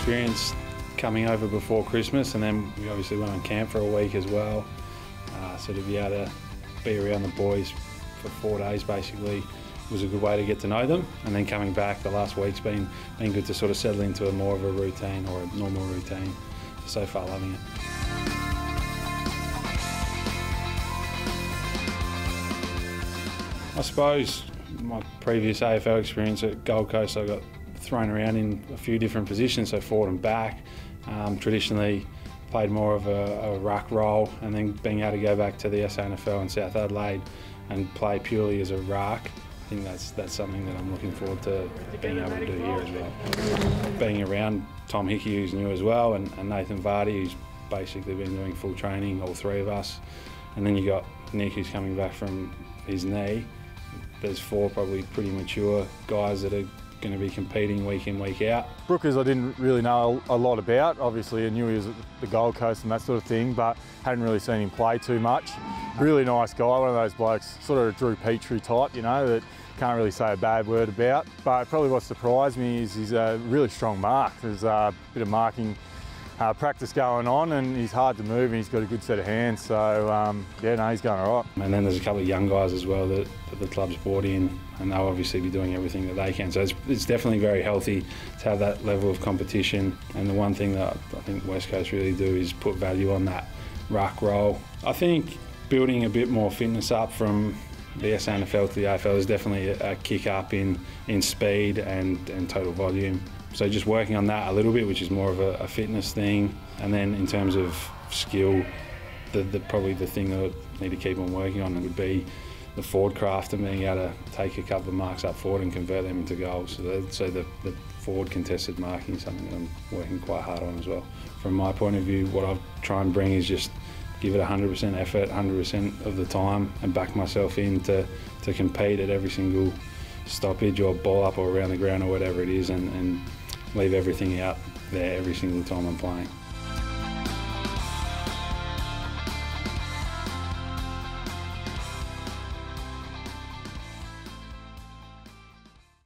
experience coming over before Christmas, and then we obviously went on camp for a week as well. So to be able to be around the boys for 4 days basically was a good way to get to know them, and then coming back the last week's been good to sort of settle into more of a routine or a normal routine. So far loving it. I suppose my previous AFL experience at Gold Coast, I got thrown around in a few different positions, so forward and back. Traditionally played more of a ruck role, and then being able to go back to the SANFL in South Adelaide and play purely as a ruck, I think that's something that I'm looking forward to being able to do here as well. Being around Tom Hickey, who's new as well, and Nathan Vardy, who's basically been doing full training, all three of us. And then you got Nick, who's coming back from his knee. There's four probably pretty mature guys that are going to be competing week in, week out. Brookers I didn't really know a lot about. Obviously I knew he was at the Gold Coast and that sort of thing, but hadn't really seen him play too much. Really nice guy, one of those blokes, sort of a Drew Petrie type, you know, that can't really say a bad word about. But probably what surprised me is he's a really strong mark. There's a bit of marking practice going on, and he's hard to move, and he's got a good set of hands, so yeah, no, he's going all right. And then there's a couple of young guys as well that the club's brought in, and they'll obviously be doing everything that they can. So it's definitely very healthy to have that level of competition, and the one thing that I think West Coast really do is put value on that ruck role. I think building a bit more fitness up from the SANFL to the AFL is definitely a kick up in speed and total volume. So just working on that a little bit, which is more of a fitness thing. And then in terms of skill, probably the thing that I need to keep on working on would be the forward craft and being able to take a couple of marks up forward and convert them into goals. So the forward contested marking is something that I'm working quite hard on as well. From my point of view, what I try and bring is just give it 100% effort, 100% of the time, and back myself in to compete at every single stoppage or ball up or around the ground or whatever it is, and leave everything out there every single time I'm playing.